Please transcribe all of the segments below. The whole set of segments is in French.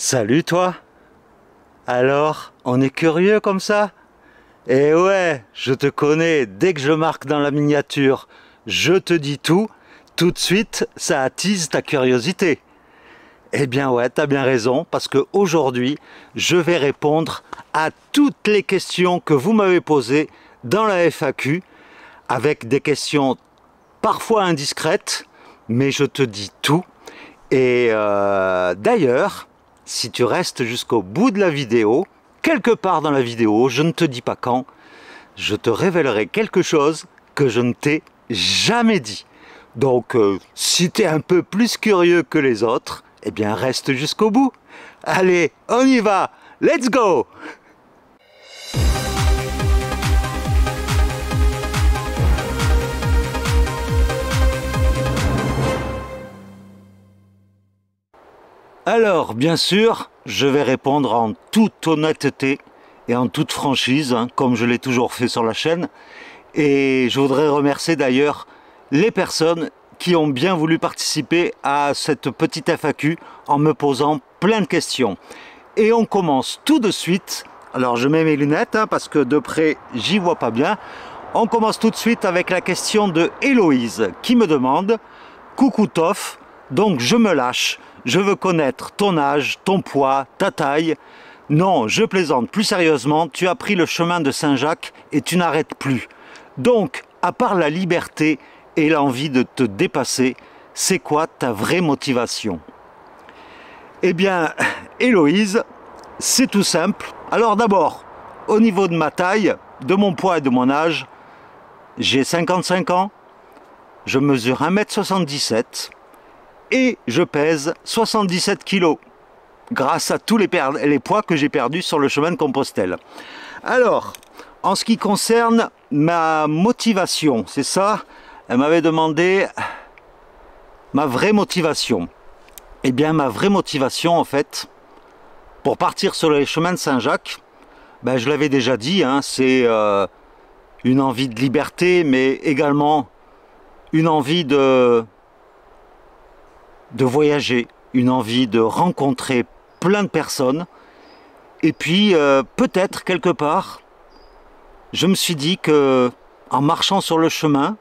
Salut toi. Alors, on est curieux comme ça? Eh ouais, je te connais, dès que je marque dans la miniature, je te dis tout de suite, ça attise ta curiosité. Eh bien ouais, t'as bien raison, parce qu'aujourd'hui, je vais répondre à toutes les questions que vous m'avez posées dans la FAQ, avec des questions parfois indiscrètes, mais je te dis tout. Et d'ailleurs, si tu restes jusqu'au bout de la vidéo, quelque part dans la vidéo, je ne te dis pas quand, je te révélerai quelque chose que je ne t'ai jamais dit. Donc, si tu es un peu plus curieux que les autres, eh bien reste jusqu'au bout. Allez, on y va, let's go! Alors, bien sûr, je vais répondre en toute honnêteté et en toute franchise, comme je l'ai toujours fait sur la chaîne. Et je voudrais remercier d'ailleurs les personnes qui ont bien voulu participer à cette petite FAQ en me posant plein de questions. Et on commence tout de suite. Alors, je mets mes lunettes parce que de près, j'y vois pas bien. On commence tout de suite avec la question de Héloïse qui me demande « Coucou Toff, donc je me lâche. Je veux connaître ton âge, ton poids, ta taille. Non, je plaisante. Plus sérieusement, tu as pris le chemin de Saint-Jacques et tu n'arrêtes plus. Donc, à part la liberté et l'envie de te dépasser, c'est quoi ta vraie motivation ?» Eh bien, Héloïse, c'est tout simple. Alors d'abord, au niveau de ma taille, de mon poids et de mon âge, j'ai 55 ans, je mesure 1,77 m. Et je pèse 77 kg grâce à tous les poids que j'ai perdus sur le chemin de Compostelle. Alors, en ce qui concerne ma motivation, c'est ça, elle m'avait demandé ma vraie motivation. Eh bien, ma vraie motivation, en fait, pour partir sur les chemins de Saint-Jacques, ben, je l'avais déjà dit, c'est une envie de liberté, mais également une envie de voyager, une envie de rencontrer plein de personnes. Et puis, peut-être quelque part, je me suis dit que en marchant sur le chemin,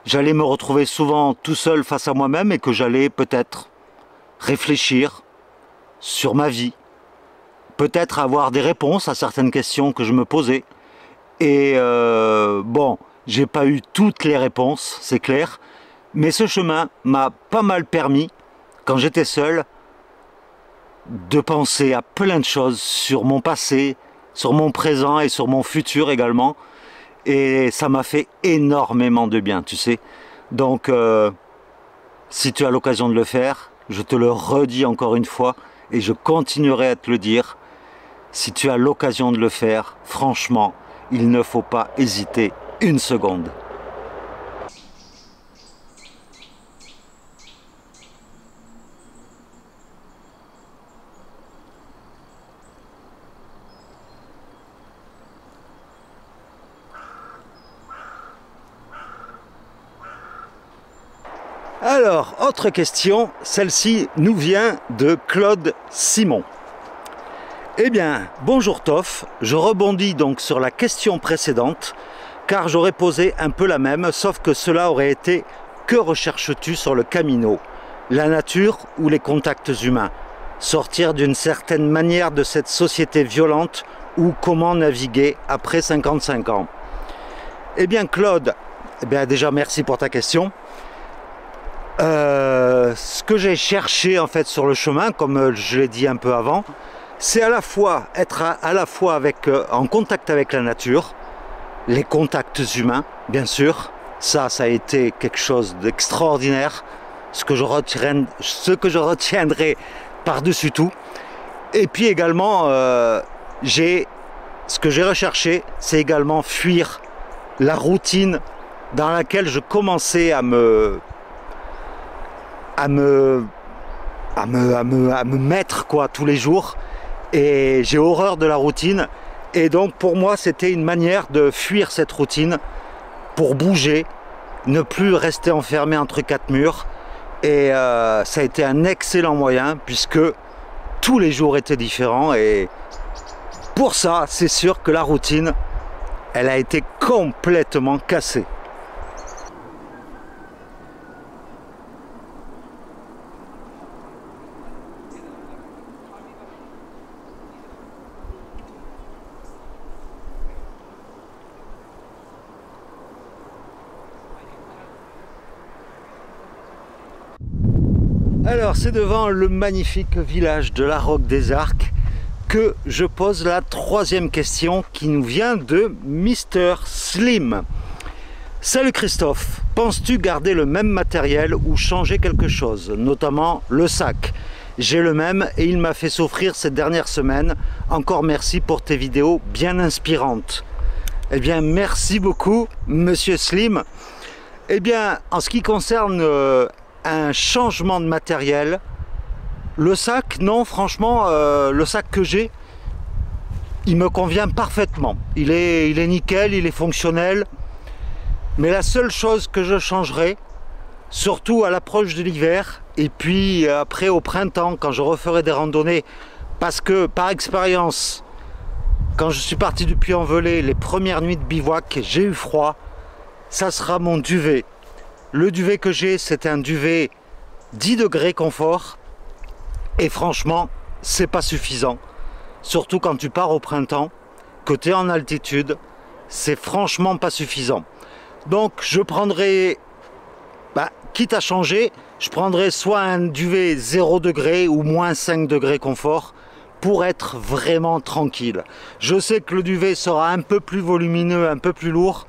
j'allais me retrouver souvent tout seul face à moi-même et que j'allais peut-être réfléchir sur ma vie, peut-être avoir des réponses à certaines questions que je me posais. Et bon, j'ai pas eu toutes les réponses, c'est clair, mais ce chemin m'a pas mal permis, quand j'étais seul, de penser à plein de choses sur mon passé, sur mon présent et sur mon futur également. Et ça m'a fait énormément de bien, tu sais. Donc, si tu as l'occasion de le faire, je te le redis encore une fois, et je continuerai à te le dire, si tu as l'occasion de le faire, franchement, il ne faut pas hésiter une seconde. Alors, autre question, celle-ci nous vient de Claude Simon. Eh bien, bonjour Toff, je rebondis donc sur la question précédente, car j'aurais posé un peu la même, sauf que cela aurait été « Que recherches-tu sur le Camino? La nature ou les contacts humains? Sortir d'une certaine manière de cette société violente ou comment naviguer après 55 ans ?» Eh bien Claude, eh bien, déjà merci pour ta question. Ce que j'ai cherché en fait sur le chemin, comme je l'ai dit un peu avant, c'est à la fois être en contact avec la nature, les contacts humains, bien sûr. Ça a été quelque chose d'extraordinaire, ce que je retiendrai par-dessus tout. Et puis également, ce que j'ai recherché, c'est également fuir la routine dans laquelle je commençais à me mettre quoi tous les jours, et j'ai horreur de la routine. Et donc pour moi c'était une manière de fuir cette routine pour bouger, ne plus rester enfermé entre quatre murs. Et ça a été un excellent moyen, puisque tous les jours étaient différents et pour ça, c'est sûr que la routine, elle a été complètement cassée. Alors, c'est devant le magnifique village de la Roque des Arcs que je pose la troisième question qui nous vient de Mister Slim. Salut Christophe, penses-tu garder le même matériel ou changer quelque chose, notamment le sac? J'ai le même et il m'a fait souffrir ces dernières semaines. Encore merci pour tes vidéos bien inspirantes. Eh bien, merci beaucoup, Monsieur Slim. Eh bien, en ce qui concerne un changement de matériel, le sac, non, franchement, le sac que j'ai, il me convient parfaitement. Il est nickel, il est fonctionnel. Mais la seule chose que je changerai, surtout à l'approche de l'hiver, et puis après au printemps, quand je referai des randonnées, parce que par expérience, quand je suis parti du Puy-en-Velay, les premières nuits de bivouac, j'ai eu froid, ça sera mon duvet. Le duvet que j'ai, c'est un duvet 10 degrés confort. Et franchement, c'est pas suffisant. Surtout quand tu pars au printemps, que tu es en altitude, c'est franchement pas suffisant. Donc je prendrai, quitte à changer, je prendrai soit un duvet 0 degré ou moins 5 degrés confort pour être vraiment tranquille. Je sais que le duvet sera un peu plus volumineux, un peu plus lourd,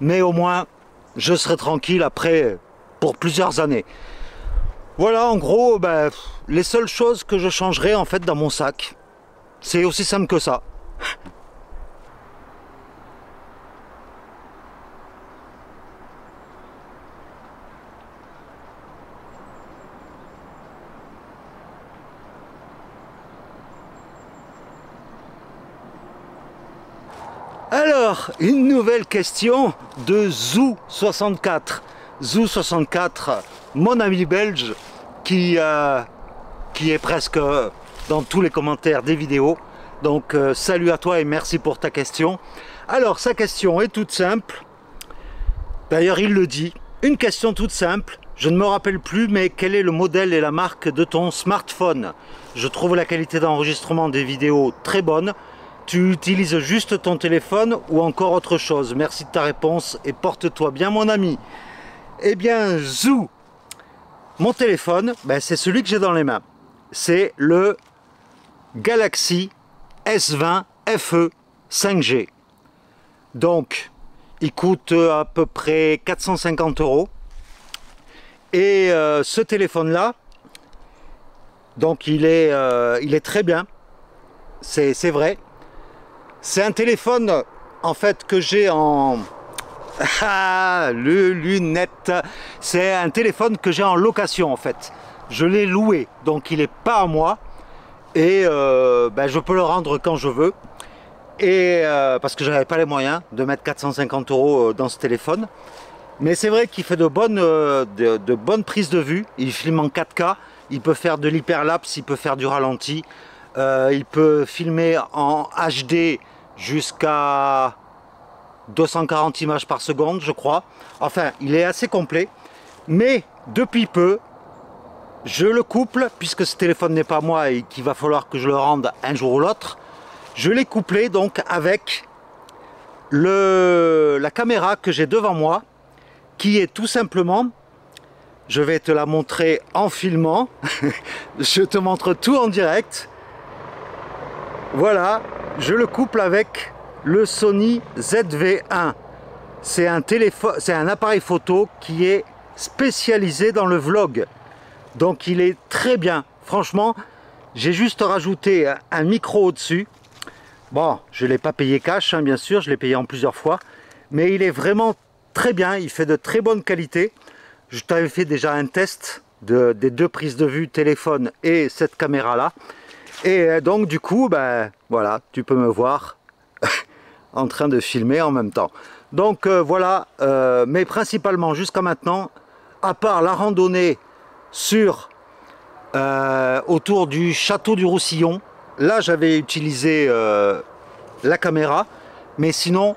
mais au moins je serai tranquille après pour plusieurs années. Voilà, en gros, les seules choses que je changerai en fait dans mon sac. C'est aussi simple que ça. Alors, une nouvelle question de Zou64. Zou64, mon ami belge, qui est presque dans tous les commentaires des vidéos. Donc, salut à toi et merci pour ta question. Alors, sa question est toute simple. D'ailleurs, il le dit. Une question toute simple. Je ne me rappelle plus, mais quel est le modèle et la marque de ton smartphone? Je trouve la qualité d'enregistrement des vidéos très bonne. Tu utilises juste ton téléphone ou encore autre chose? Merci de ta réponse et porte-toi bien mon ami. Eh bien Zou, mon téléphone, c'est celui que j'ai dans les mains. C'est le Galaxy S20 FE 5G. Donc il coûte à peu près 450 €. Et ce téléphone là, donc il est très bien. C'est vrai. C'est un téléphone en fait que j'ai en lunette. C'est un téléphone que j'ai en location en fait. Je l'ai loué, donc il n'est pas à moi et je peux le rendre quand je veux. Et parce que je n'avais pas les moyens de mettre 450 € dans ce téléphone. Mais c'est vrai qu'il fait de bonnes prises de vue. Il filme en 4K. Il peut faire de l'hyperlapse, il peut faire du ralenti. Il peut filmer en HD jusqu'à 240 images par seconde, je crois. Enfin, il est assez complet. Mais depuis peu, je le couple, puisque ce téléphone n'est pas moi et qu'il va falloir que je le rende un jour ou l'autre. Je l'ai couplé donc avec la caméra que j'ai devant moi, qui est tout simplement, je vais te la montrer en filmant, je te montre tout en direct. Voilà, je le couple avec le Sony ZV-1. C'est un appareil photo qui est spécialisé dans le vlog. Donc il est très bien. Franchement, j'ai juste rajouté un micro au-dessus. Bon, je ne l'ai pas payé cash, bien sûr, je l'ai payé en plusieurs fois. Mais il est vraiment très bien, il fait de très bonne qualité. Je t'avais fait déjà un test des deux prises de vue téléphone et cette caméra-là. Et donc du coup, voilà, tu peux me voir en train de filmer en même temps. Donc voilà, mais principalement jusqu'à maintenant, à part la randonnée sur autour du château du Roussillon. Là, j'avais utilisé la caméra, mais sinon,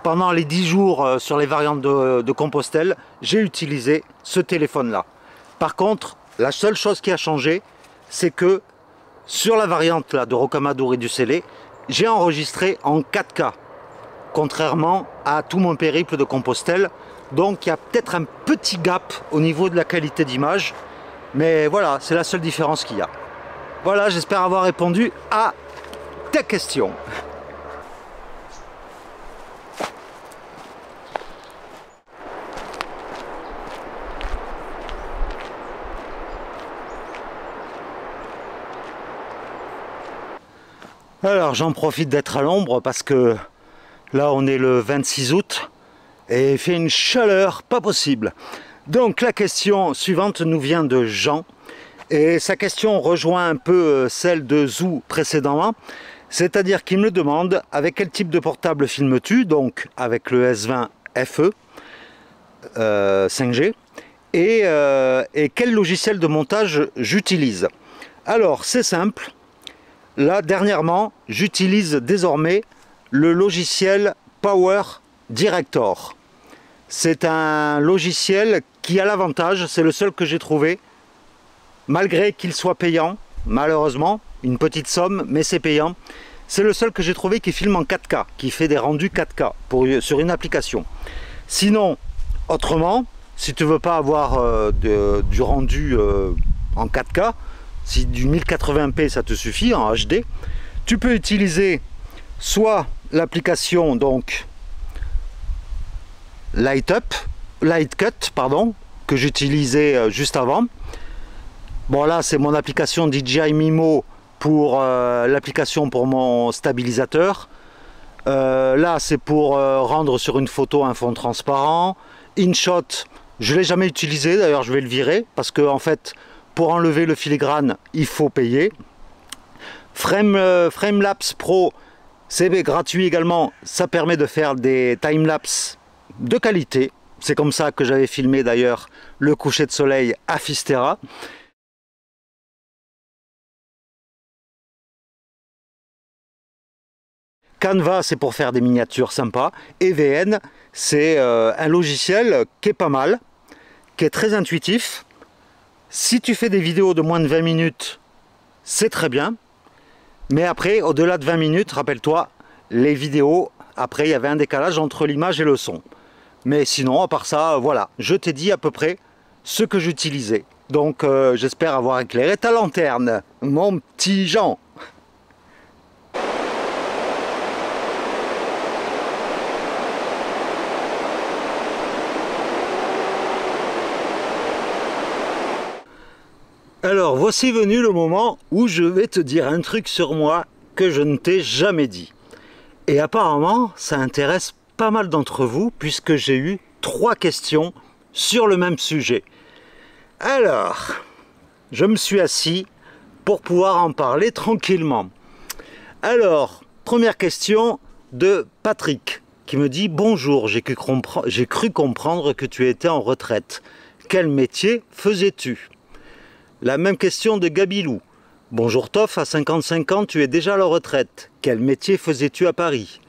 pendant les 10 jours sur les variantes de Compostelle, j'ai utilisé ce téléphone-là. Par contre, la seule chose qui a changé, c'est que sur la variante là, de Rocamadour et du Célé, j'ai enregistré en 4K, contrairement à tout mon périple de Compostelle. Donc il y a peut-être un petit gap au niveau de la qualité d'image, mais voilà, c'est la seule différence qu'il y a. Voilà, j'espère avoir répondu à tes questions. Alors j'en profite d'être à l'ombre parce que là on est le 26 août et il fait une chaleur pas possible. Donc la question suivante nous vient de Jean et sa question rejoint un peu celle de Zou précédemment, c'est-à-dire qu'il me demande avec quel type de portable filmes-tu, donc avec le S20 FE 5G et quel logiciel de montage j'utilise. Alors c'est simple. Là, dernièrement, j'utilise désormais le logiciel Power Director. C'est un logiciel qui a l'avantage, c'est le seul que j'ai trouvé, malgré qu'il soit payant, malheureusement, une petite somme, mais c'est payant. C'est le seul que j'ai trouvé qui filme en 4K, qui fait des rendus 4K sur une application. Sinon, autrement, si tu ne veux pas avoir du rendu en 4K, si du 1080p ça te suffit en HD, tu peux utiliser soit l'application donc Lightcut, pardon, que j'utilisais juste avant. Bon là c'est mon application DJI Mimo pour l'application pour mon stabilisateur. Là c'est pour rendre sur une photo un fond transparent. InShot, je ne l'ai jamais utilisé, d'ailleurs je vais le virer parce que en fait pour enlever le filigrane, il faut payer. Framelapse Pro, c'est gratuit également. Ça permet de faire des timelapses de qualité. C'est comme ça que j'avais filmé d'ailleurs le coucher de soleil à Fisterra. Canva, c'est pour faire des miniatures sympas. Et VN, c'est un logiciel qui est pas mal, qui est très intuitif. Si tu fais des vidéos de moins de 20 minutes, c'est très bien. Mais après, au-delà de 20 minutes, rappelle-toi, les vidéos, après, il y avait un décalage entre l'image et le son. Mais sinon, à part ça, voilà, je t'ai dit à peu près ce que j'utilisais. Donc, j'espère avoir éclairé ta lanterne, mon petit Jean. Alors voici venu le moment où je vais te dire un truc sur moi que je ne t'ai jamais dit. Et apparemment ça intéresse pas mal d'entre vous puisque j'ai eu 3 questions sur le même sujet. Alors, je me suis assis pour pouvoir en parler tranquillement. Alors, première question de Patrick qui me dit « Bonjour, j'ai cru comprendre que tu étais en retraite. Quel métier faisais-tu » La même question de Gabilou. Bonjour Toff, à 55 ans, tu es déjà à la retraite. Quel métier faisais-tu à Paris?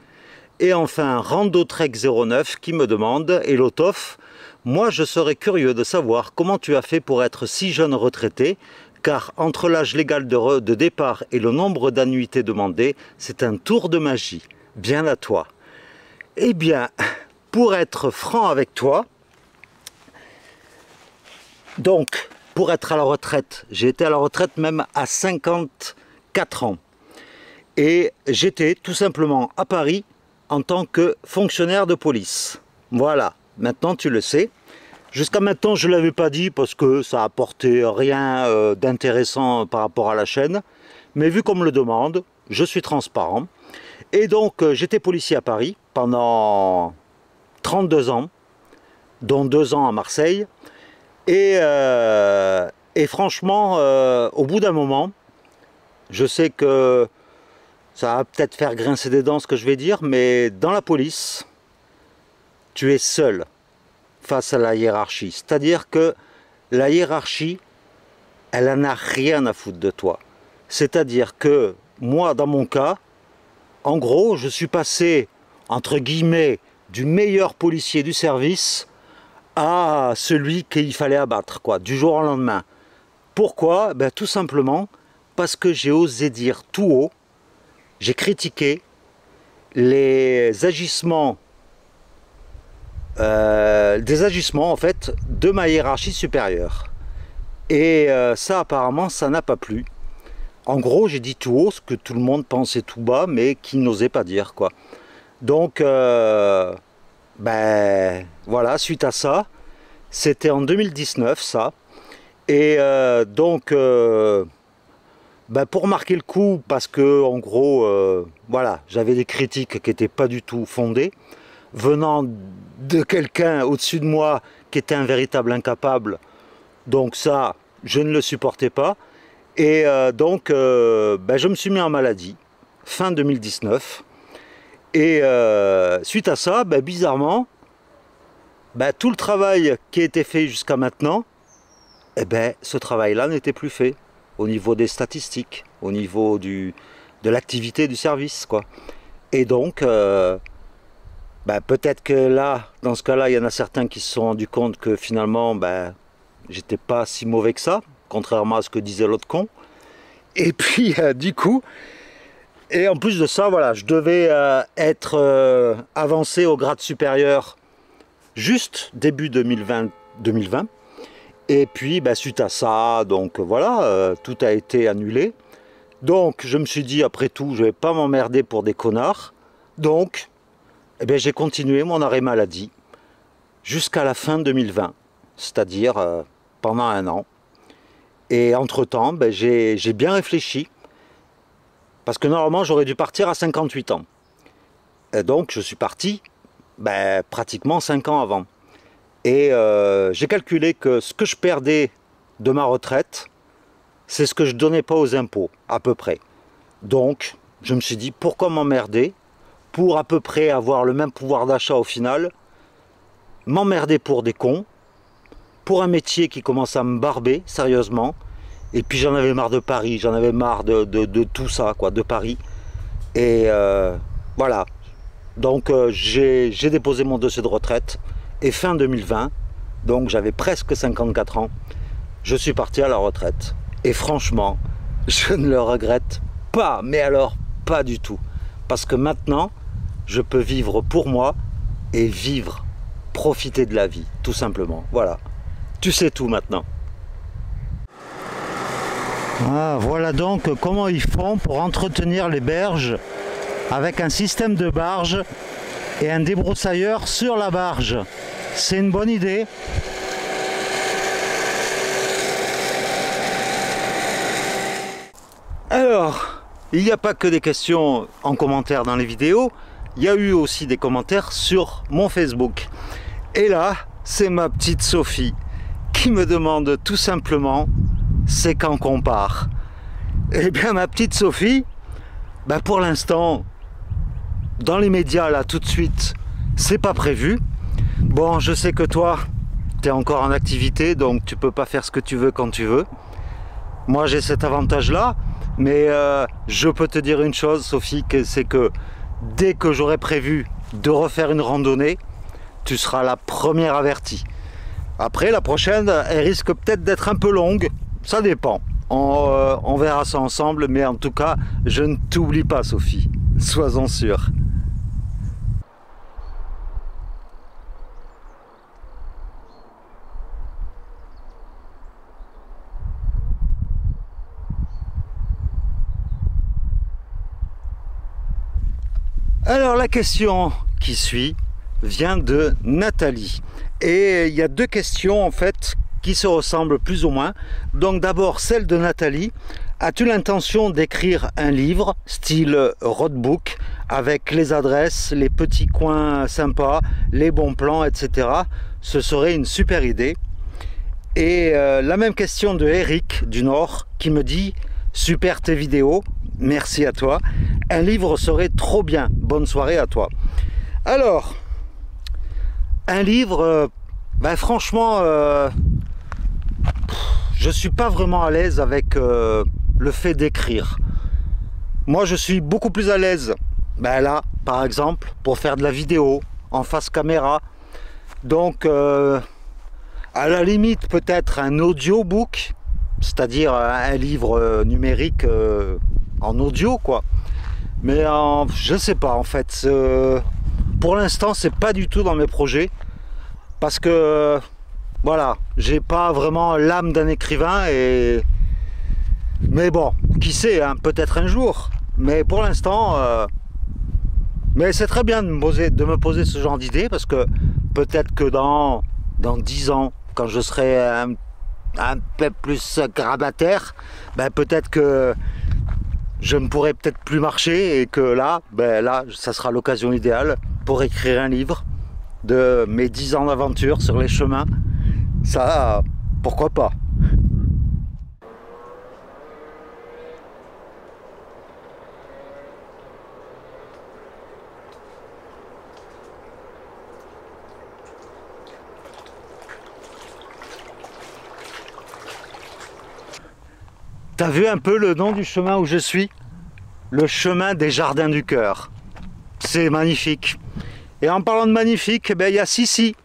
Et enfin, Randotrek09 qui me demande, Hello Toff, moi je serais curieux de savoir comment tu as fait pour être si jeune retraité, car entre l'âge légal de départ et le nombre d'annuités demandées, c'est un tour de magie. Bien à toi. Eh bien, pour être franc avec toi, donc, pour être à la retraite, j'ai été à la retraite même à 54 ans. Et j'étais tout simplement à Paris en tant que fonctionnaire de police. Voilà, maintenant tu le sais. Jusqu'à maintenant je ne l'avais pas dit parce que ça apportait rien d'intéressant par rapport à la chaîne. Mais vu qu'on me le demande, je suis transparent. Et donc j'étais policier à Paris pendant 32 ans, dont 2 ans à Marseille. Et franchement, au bout d'un moment, je sais que ça va peut-être faire grincer des dents ce que je vais dire, mais dans la police, tu es seul face à la hiérarchie. C'est-à-dire que la hiérarchie elle en a rien à foutre de toi. C'est-à-dire que moi, dans mon cas, en gros, je suis passé, entre guillemets, du meilleur policier du service à celui qu'il fallait abattre, quoi, du jour au lendemain. Pourquoi? Ben, tout simplement parce que j'ai osé dire tout haut, j'ai critiqué les agissements, des agissements en fait de ma hiérarchie supérieure. Et ça apparemment ça n'a pas plu. En gros j'ai dit tout haut ce que tout le monde pensait tout bas mais qui n'osait pas dire quoi. Donc ben voilà, suite à ça, c'était en 2019 ça. Et donc ben, pour marquer le coup, parce que en gros voilà, j'avais des critiques qui n'étaient pas du tout fondées, venant de quelqu'un au-dessus de moi qui était un véritable incapable. Donc ça, je ne le supportais pas. Et donc, ben, je me suis mis en maladie, fin 2019. Et suite à ça, ben, bizarrement, ben, tout le travail qui a été fait jusqu'à maintenant, eh ben, ce travail-là n'était plus fait au niveau des statistiques, au niveau de l'activité du service, quoi. Et donc, ben, peut-être que là, dans ce cas-là, il y en a certains qui se sont rendus compte que finalement, ben, j'étais pas si mauvais que ça, contrairement à ce que disait l'autre con. Et puis, du coup, et en plus de ça, voilà, je devais être avancé au grade supérieur juste début 2020. Et puis, ben, suite à ça, donc voilà, tout a été annulé. Donc, je me suis dit, après tout, je vais pas m'emmerder pour des connards. Donc, eh bien, j'ai continué mon arrêt maladie jusqu'à la fin 2020, c'est-à-dire pendant un an. Et entre-temps, ben, j'ai bien réfléchi, parce que normalement, j'aurais dû partir à 58 ans. Et donc, je suis parti ben, pratiquement 5 ans avant. Et j'ai calculé que ce que je perdais de ma retraite, c'est ce que je ne donnais pas aux impôts, à peu près. Donc, je me suis dit, pourquoi m'emmerder pour à peu près avoir le même pouvoir d'achat au final, m'emmerder pour des cons, pour un métier qui commence à me barber, sérieusement. Et puis j'en avais marre de Paris, j'en avais marre de tout ça, quoi, de Paris. Et voilà. Donc j'ai déposé mon dossier de retraite. Et fin 2020, donc j'avais presque 54 ans, je suis parti à la retraite. Et franchement, je ne le regrette pas, mais alors pas du tout. Parce que maintenant, je peux vivre pour moi et vivre, profiter de la vie, tout simplement. Voilà. Tu sais tout maintenant. Ah, voilà donc comment ils font pour entretenir les berges avec un système de barge et un débroussailleur sur la barge. C'est une bonne idée. Alors, il n'y a pas que des questions en commentaire dans les vidéos, il y a eu aussi des commentaires sur mon Facebook. Et là, c'est ma petite Sophie qui me demande tout simplement, c'est quand qu'on part? Eh bien, ma petite Sophie, ben pour l'instant, dans les médias, là, tout de suite, c'est pas prévu. Bon, je sais que toi, tu es encore en activité, donc tu peux pas faire ce que tu veux quand tu veux. Moi, j'ai cet avantage-là, mais je peux te dire une chose, Sophie, c'est que dès que j'aurai prévu de refaire une randonnée, tu seras la première avertie. Après, la prochaine, elle risque peut-être d'être un peu longue, ça dépend. On verra ça ensemble, mais en tout cas, je ne t'oublie pas, Sophie, sois-en sûre. Alors la question qui suit vient de Nathalie. Et il y a deux questions en fait qui se ressemblent plus ou moins. Donc d'abord celle de Nathalie. As-tu l'intention d'écrire un livre style roadbook avec les adresses, les petits coins sympas, les bons plans, etc. Ce serait une super idée. Et la même question de Eric du Nord qui me dit super tes vidéos, merci à toi. Un livre serait trop bien. Bonne soirée à toi. Alors, un livre, ben franchement, je suis pas vraiment à l'aise avec le fait d'écrire. Moi, je suis beaucoup plus à l'aise, ben là, par exemple, pour faire de la vidéo en face caméra. Donc, à la limite, peut-être un audiobook, c'est-à-dire un livre numérique en audio, quoi. Mais je sais pas, en fait. Pour l'instant, c'est pas du tout dans mes projets. Parce que, voilà, j'ai pas vraiment l'âme d'un écrivain. Mais bon, qui sait, hein, peut-être un jour. Mais pour l'instant... Mais c'est très bien de me poser ce genre d'idée, parce que peut-être que dans 10 ans, quand je serai un peu plus grabataire, ben peut-être que je ne pourrai peut-être plus marcher, et que là, ben là, ça sera l'occasion idéale pour écrire un livre de mes 10 ans d'aventure sur les chemins. Ça, pourquoi pas? T'as vu un peu le nom du chemin où je suis? Le chemin des Jardins du Cœur. C'est magnifique. Et en parlant de magnifique, ben, il y a Sissi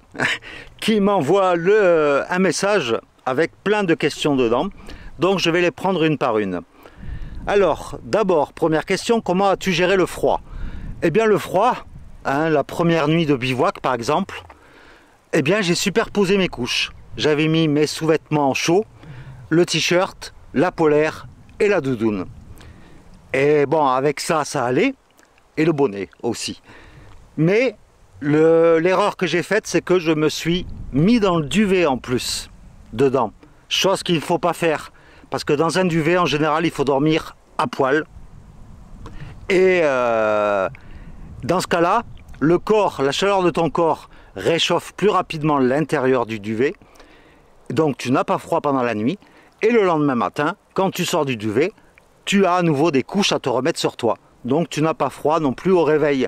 qui m'envoie un message avec plein de questions dedans. Donc je vais les prendre une par une. Alors, d'abord, première question, comment as-tu géré le froid? Eh bien le froid, hein, la première nuit de bivouac par exemple, eh bien j'ai superposé mes couches. J'avais mis mes sous-vêtements chauds, le t-shirt, la polaire et la doudoune. Et bon, avec ça, ça allait. Et le bonnet aussi. Mais l'erreur que j'ai faite, c'est que je me suis mis dans le duvet en plus, dedans. Chose qu'il ne faut pas faire. Parce que dans un duvet, en général, il faut dormir à poil. Et dans ce cas-là, le corps, la chaleur de ton corps réchauffe plus rapidement l'intérieur du duvet. Donc tu n'as pas froid pendant la nuit. Et le lendemain matin, quand tu sors du duvet, tu as à nouveau des couches à te remettre sur toi. Donc tu n'as pas froid non plus au réveil.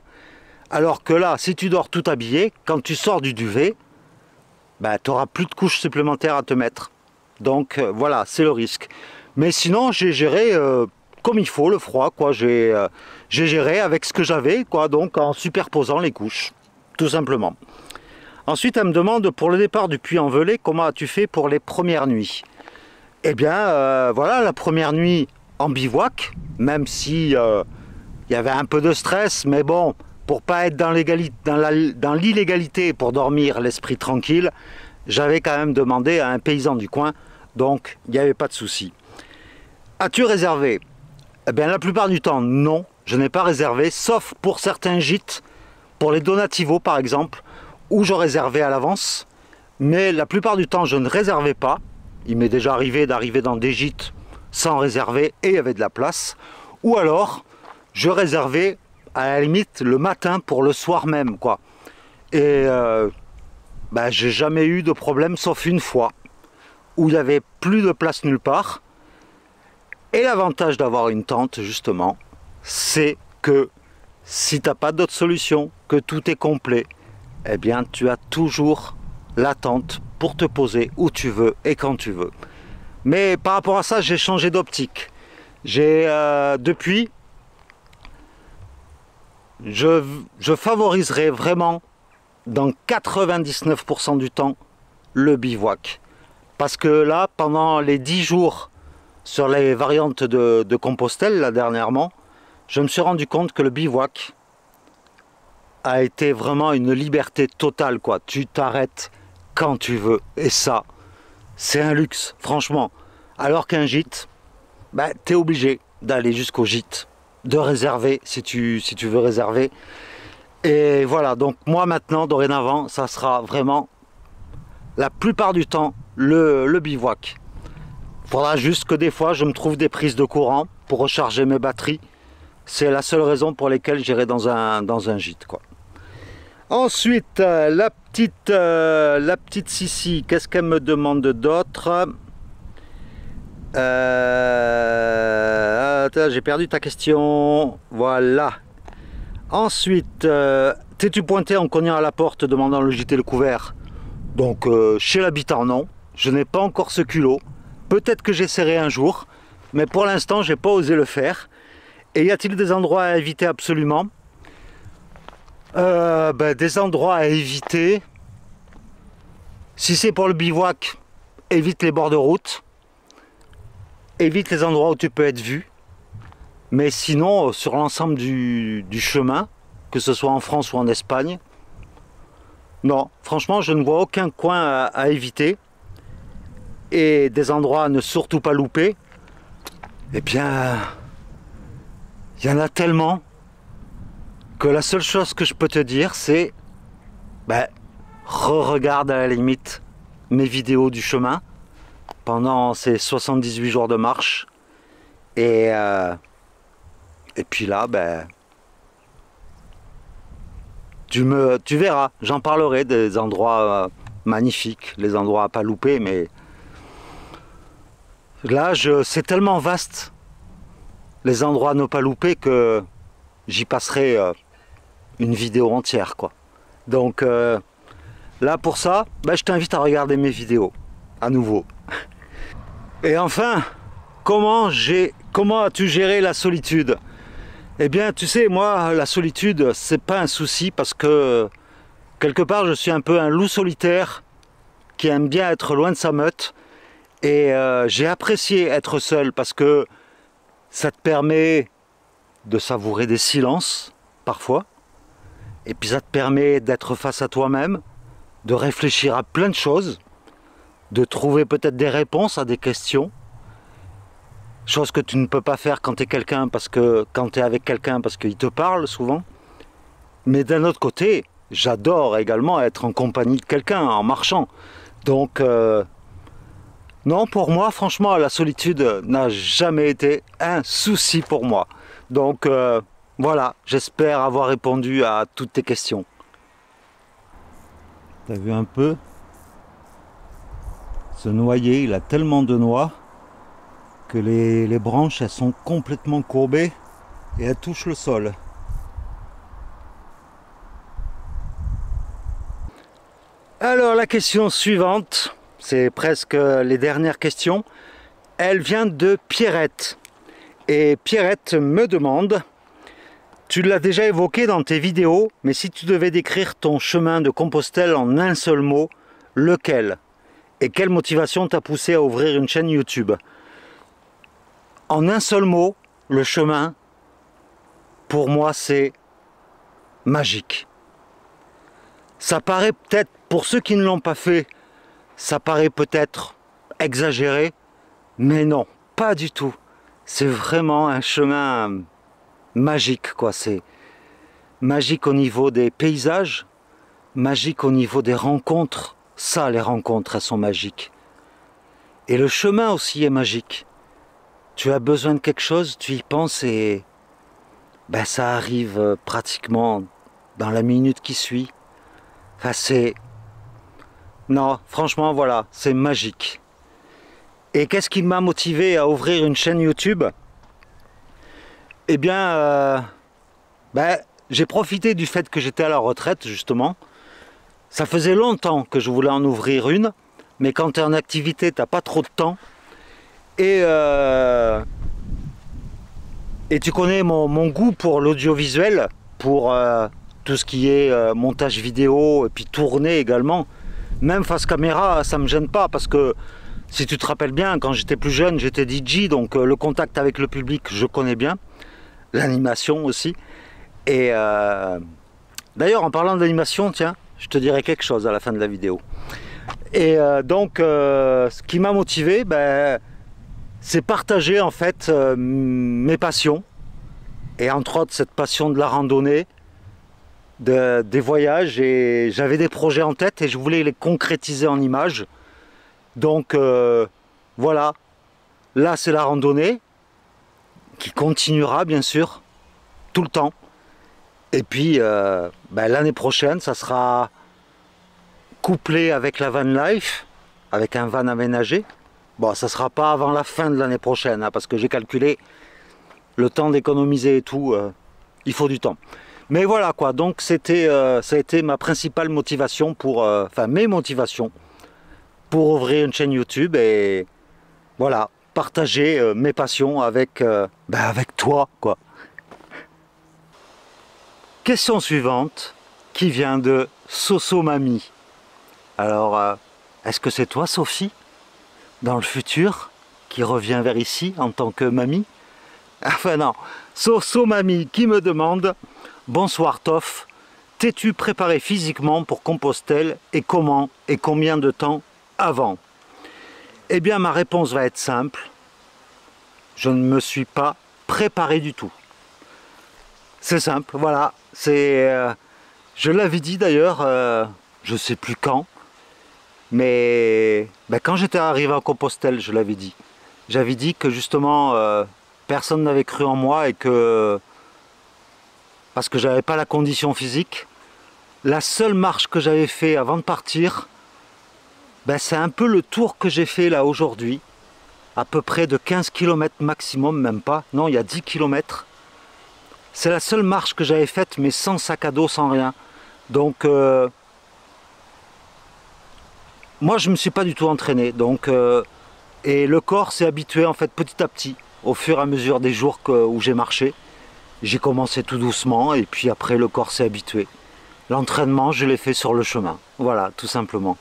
Alors que là, si tu dors tout habillé, quand tu sors du duvet, ben, tu n'auras plus de couches supplémentaires à te mettre. Donc voilà, c'est le risque. Mais sinon, j'ai géré comme il faut le froid, quoi. J'ai géré avec ce que j'avais, quoi, donc en superposant les couches, tout simplement. Ensuite, elle me demande, pour le départ du Puy-en-Velay, comment as-tu fait pour les premières nuits? Eh bien, voilà, la première nuit en bivouac, même si il y avait un peu de stress, mais bon, pour pas être dans l'illégalité, pour dormir l'esprit tranquille, j'avais quand même demandé à un paysan du coin, donc il n'y avait pas de souci. As-tu réservé? Eh bien, la plupart du temps, non, je n'ai pas réservé, sauf pour certains gîtes, pour les donativos par exemple, où je réservais à l'avance, mais la plupart du temps, je ne réservais pas. Il m'est déjà arrivé d'arriver dans des gîtes sans réserver et il y avait de la place. Ou alors, je réservais à la limite le matin pour le soir même, quoi. Et ben, j'ai jamais eu de problème, sauf une fois, où il n'y avait plus de place nulle part. Et l'avantage d'avoir une tente, justement, c'est que si tu n'as pas d'autre solution, que tout est complet, eh bien, tu as toujours la tente pour te poser où tu veux et quand tu veux. Mais par rapport à ça, j'ai changé d'optique. Depuis, je favoriserai vraiment, dans 99% du temps, le bivouac. Parce que là, pendant les 10 jours sur les variantes de Compostelle, là, dernièrement, je me suis rendu compte que le bivouac a été vraiment une liberté totale, quoi. Tu t'arrêtes quand tu veux. Et ça, c'est un luxe, franchement. Alors qu'un gîte, ben, tu es obligé d'aller jusqu'au gîte, de réserver si tu veux réserver. Et voilà, donc moi maintenant, dorénavant, ça sera vraiment la plupart du temps le bivouac. Il faudra juste que des fois je me trouve des prises de courant pour recharger mes batteries. C'est la seule raison pour laquelle j'irai dans un gîte, quoi. Ensuite, la petite Sissi, qu'est-ce qu'elle me demande d'autre? J'ai perdu ta question. Voilà. Ensuite, t'es-tu pointé en cognant à la porte demandant le gîte et le couvert? Donc, chez l'habitant, non. Je n'ai pas encore ce culot. Peut-être que j'essaierai un jour, mais pour l'instant, j'ai pas osé le faire. Et y a-t-il des endroits à éviter absolument? Des endroits à éviter. Si c'est pour le bivouac, évite les bords de route. Évite les endroits où tu peux être vu. Mais sinon, sur l'ensemble du chemin, que ce soit en France ou en Espagne, non, franchement, je ne vois aucun coin à éviter. Et des endroits à ne surtout pas louper. Eh bien, il y en a tellement que la seule chose que je peux te dire, c'est re-regarde à la limite mes vidéos du chemin pendant ces 78 jours de marche. Et puis là, tu verras, j'en parlerai des endroits magnifiques, les endroits à pas louper, mais là, c'est tellement vaste, les endroits à ne pas louper, que j'y passerai une vidéo entière, quoi. Donc là, pour ça, je t'invite à regarder mes vidéos, à nouveau. Et enfin, comment as-tu géré la solitude? Eh bien, tu sais, moi, la solitude, c'est pas un souci, parce que quelque part, je suis un peu un loup solitaire qui aime bien être loin de sa meute. Et j'ai apprécié être seul parce que ça te permet de savourer des silences, parfois. Et puis ça te permet d'être face à toi-même, de réfléchir à plein de choses, de trouver peut-être des réponses à des questions. Chose que tu ne peux pas faire quand tu es quand tu es avec quelqu'un, parce qu'il te parle souvent. Mais d'un autre côté, j'adore également être en compagnie de quelqu'un, en marchant. Donc, non, pour moi, franchement, la solitude n'a jamais été un souci pour moi. Donc, voilà, j'espère avoir répondu à toutes tes questions. T'as vu un peu? Ce noyer, il a tellement de noix que les branches, elles sont complètement courbées et elles touchent le sol. Alors, la question suivante, c'est presque les dernières questions. Elle vient de Pierrette. Et Pierrette me demande, tu l'as déjà évoqué dans tes vidéos, mais si tu devais décrire ton chemin de Compostelle en un seul mot, lequel? Et quelle motivation t'a poussé à ouvrir une chaîne YouTube? En un seul mot, le chemin, pour moi, c'est magique. Ça paraît peut-être, pour ceux qui ne l'ont pas fait, ça paraît peut-être exagéré, mais non, pas du tout. C'est vraiment un chemin magique, quoi. C'est magique au niveau des paysages, magique au niveau des rencontres. Ça, les rencontres, elles sont magiques. Et le chemin aussi est magique. Tu as besoin de quelque chose, tu y penses et ça arrive pratiquement dans la minute qui suit. Enfin, c'est... Non, franchement, voilà, c'est magique. Et qu'est-ce qui m'a motivé à ouvrir une chaîne YouTube? Eh bien, j'ai profité du fait que j'étais à la retraite, justement. Ça faisait longtemps que je voulais en ouvrir une, mais quand tu es en activité, tu n'as pas trop de temps. Et tu connais mon goût pour l'audiovisuel, pour tout ce qui est montage vidéo, et puis tourner également. Même face caméra, ça ne me gêne pas, parce que si tu te rappelles bien, quand j'étais plus jeune, j'étais DJ, donc le contact avec le public, je connais bien. L'animation aussi. Et d'ailleurs, en parlant d'animation, tiens, je te dirai quelque chose à la fin de la vidéo. Et donc, ce qui m'a motivé, c'est partager en fait mes passions. Et entre autres, cette passion de la randonnée, des voyages. Et j'avais des projets en tête et je voulais les concrétiser en images. Donc, voilà. Là, c'est la randonnée qui continuera, bien sûr, tout le temps. Et puis, l'année prochaine, ça sera couplé avec la van life, avec un van aménagé. Bon, ça ne sera pas avant la fin de l'année prochaine, hein, parce que j'ai calculé le temps d'économiser et tout, il faut du temps. Mais voilà quoi, donc ça a été ma principale motivation pour, mes motivations pour ouvrir une chaîne YouTube. Et voilà, partager mes passions avec, avec toi, quoi. Question suivante, qui vient de Soso Mamie. Alors, est-ce que c'est toi, Sophie, dans le futur, qui revient vers ici en tant que mamie? Enfin non, Soso Mamie qui me demande « Bonsoir Toff, t'es-tu préparé physiquement pour Compostelle et comment et combien de temps avant ?» Eh bien ma réponse va être simple, je ne me suis pas préparé du tout. C'est simple, voilà, je l'avais dit d'ailleurs, je ne sais plus quand, mais quand j'étais arrivé à Compostelle, je l'avais dit. J'avais dit que justement, personne n'avait cru en moi et que, parce que j'avais pas la condition physique, la seule marche que j'avais fait avant de partir, c'est un peu le tour que j'ai fait là aujourd'hui, à peu près de 15 km maximum, même pas, non, il y a 10 km. C'est la seule marche que j'avais faite, mais sans sac à dos, sans rien. Donc, moi, je ne me suis pas du tout entraîné. Donc, et le corps s'est habitué, en fait, petit à petit, au fur et à mesure des jours où j'ai marché. J'ai commencé tout doucement, et puis après, le corps s'est habitué. L'entraînement, je l'ai fait sur le chemin. Voilà, tout simplement.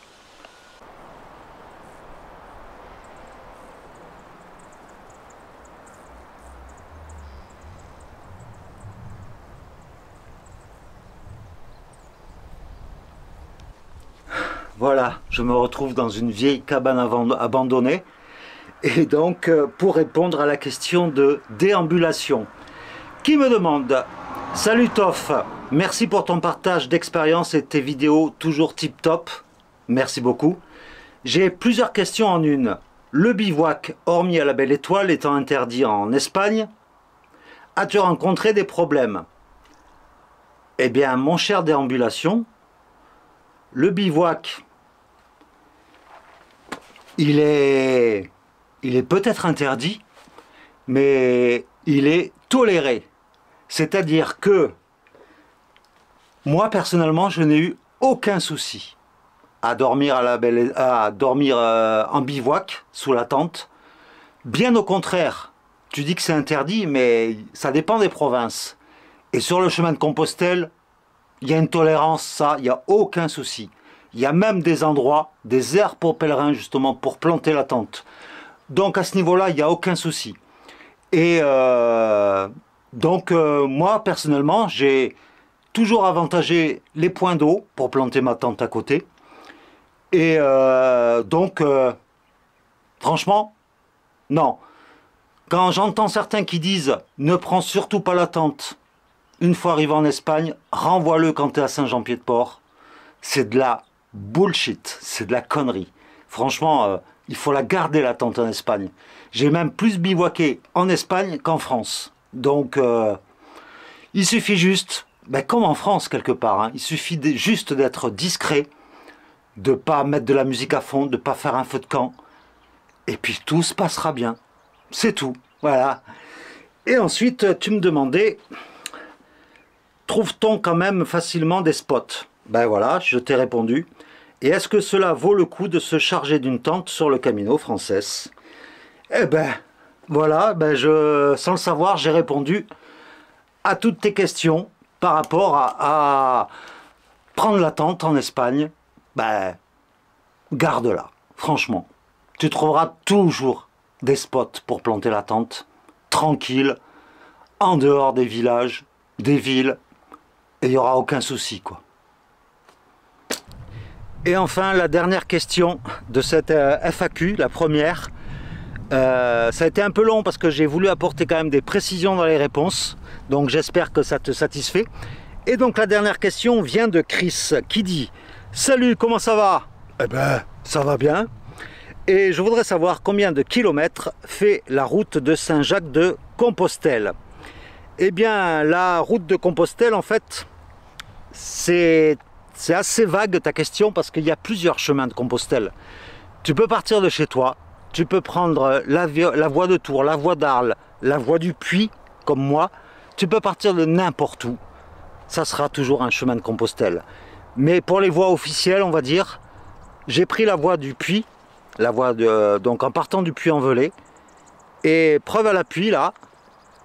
Voilà, je me retrouve dans une vieille cabane abandonnée. Et donc, pour répondre à la question de déambulation, qui me demande « Salut Toff, merci pour ton partage d'expérience et tes vidéos toujours tip top. Merci beaucoup. J'ai plusieurs questions en une. Le bivouac, hormis à la Belle Étoile, étant interdit en Espagne, as-tu rencontré des problèmes? Eh bien, mon cher déambulation, le bivouac, il est peut-être interdit, mais il est toléré. C'est-à-dire que moi, personnellement, je n'ai eu aucun souci à dormir, en bivouac, sous la tente. Bien au contraire, tu dis que c'est interdit, mais ça dépend des provinces. Et sur le chemin de Compostelle, il y a une tolérance, ça, il n'y a aucun souci. Il y a même des endroits, des aires pour pèlerins, justement, pour planter la tente. Donc à ce niveau-là, il n'y a aucun souci. Et moi, personnellement, j'ai toujours avantagé les points d'eau pour planter ma tente à côté. Et franchement, non. Quand j'entends certains qui disent « Ne prends surtout pas la tente, une fois arrivé en Espagne, renvoie-le quand tu es à Saint-Jean-Pied-de-Port », c'est de la bullshit, c'est de la connerie. Franchement, il faut la garder la tente en Espagne. J'ai même plus bivouaqué en Espagne qu'en France. Donc, il suffit juste, comme en France quelque part, hein, il suffit juste d'être discret, de ne pas mettre de la musique à fond, de ne pas faire un feu de camp, et puis tout se passera bien. C'est tout, voilà. Et ensuite, tu me demandais, trouve-t-on quand même facilement des spots? Ben voilà, je t'ai répondu. Et est-ce que cela vaut le coup de se charger d'une tente sur le Camino Frances? Eh ben, voilà, sans le savoir, j'ai répondu à toutes tes questions par rapport à prendre la tente en Espagne. Garde-la, franchement. Tu trouveras toujours des spots pour planter la tente, tranquille, en dehors des villages, des villes, et il n'y aura aucun souci, quoi. Et enfin, la dernière question de cette FAQ, la première. Ça a été un peu long parce que j'ai voulu apporter quand même des précisions dans les réponses. Donc j'espère que ça te satisfait. Et donc la dernière question vient de Chris qui dit « Salut, comment ça va ?» Eh ben, ça va bien. Et je voudrais savoir combien de kilomètres fait la route de Saint-Jacques de Compostelle. Eh bien, la route de Compostelle, en fait, c'est assez vague ta question parce qu'il y a plusieurs chemins de Compostelle. Tu peux partir de chez toi, tu peux prendre la voie de Tours, la voie d'Arles, la voie du Puy, comme moi. Tu peux partir de n'importe où. Ça sera toujours un chemin de Compostelle. Mais pour les voies officielles, on va dire, j'ai pris la voie du Puy la voie de, donc en partant du Puy-en-Velay. Et preuve à l'appui là,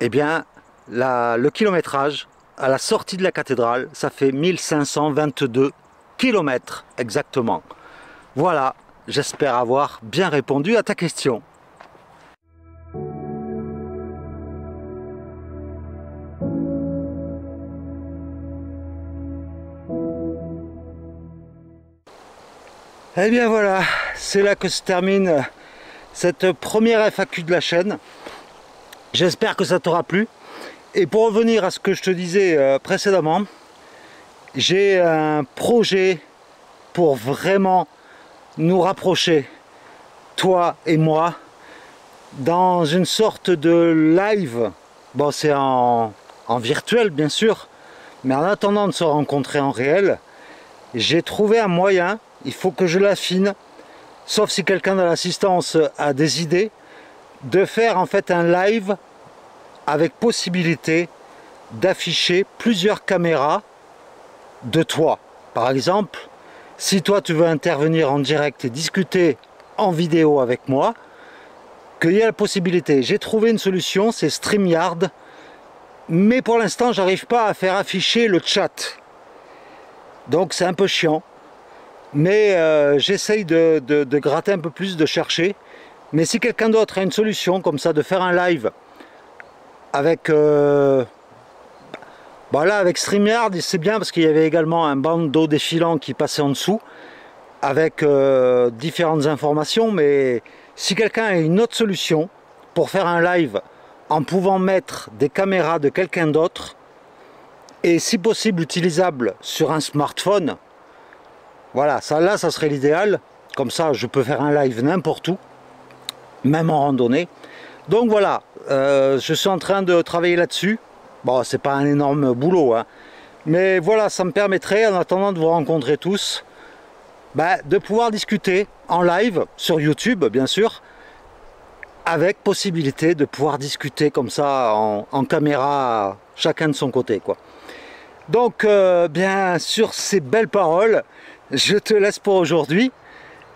eh bien le kilométrage à la sortie de la cathédrale, ça fait 1522 km exactement. Voilà, j'espère avoir bien répondu à ta question. Eh bien voilà, c'est là que se termine cette première FAQ de la chaîne. J'espère que ça t'aura plu. Et pour revenir à ce que je te disais précédemment, j'ai un projet pour vraiment nous rapprocher, toi et moi, dans une sorte de live. Bon, c'est en virtuel bien sûr, mais en attendant de se rencontrer en réel, j'ai trouvé un moyen, il faut que je l'affine, sauf si quelqu'un de l'assistance a des idées, de faire en fait un live avec possibilité d'afficher plusieurs caméras de toi. Par exemple, si toi tu veux intervenir en direct et discuter en vidéo avec moi, qu'il y a la possibilité. J'ai trouvé une solution, c'est StreamYard, mais pour l'instant j'arrive pas à faire afficher le chat. Donc c'est un peu chiant, mais j'essaye de gratter un peu plus, de chercher. Mais si quelqu'un d'autre a une solution comme ça, de faire un live avec là avec StreamYard, c'est bien parce qu'il y avait également un bandeau défilant qui passait en dessous avec différentes informations. Mais si quelqu'un a une autre solution pour faire un live en pouvant mettre des caméras de quelqu'un d'autre et si possible utilisable sur un smartphone, voilà, ça là ça serait l'idéal. Comme ça je peux faire un live n'importe où, même en randonnée. Donc voilà, je suis en train de travailler là-dessus. Bon, c'est pas un énorme boulot, hein, mais voilà, ça me permettrait, en attendant de vous rencontrer tous, de pouvoir discuter en live sur YouTube, bien sûr, avec possibilité de pouvoir discuter comme ça en caméra, chacun de son côté, quoi. Donc, bien sur ces belles paroles, je te laisse pour aujourd'hui.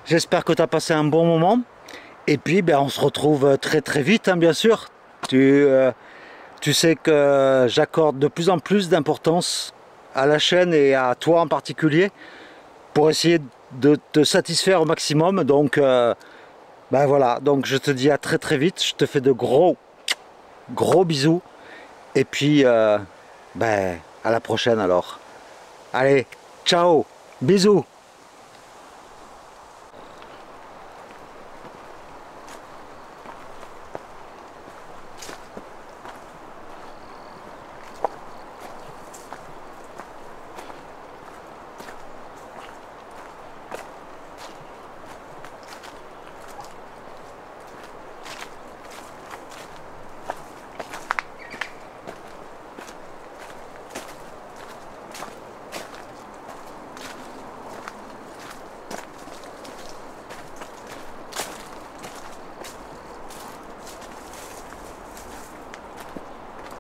J'espère que tu as passé un bon moment. Et puis, on se retrouve très très vite, hein, bien sûr. Tu sais que j'accorde de plus en plus d'importance à la chaîne et à toi en particulier pour essayer de te satisfaire au maximum. Donc, voilà. Donc, je te dis à très très vite. Je te fais de gros bisous. Et puis, à la prochaine alors. Allez, ciao, bisous.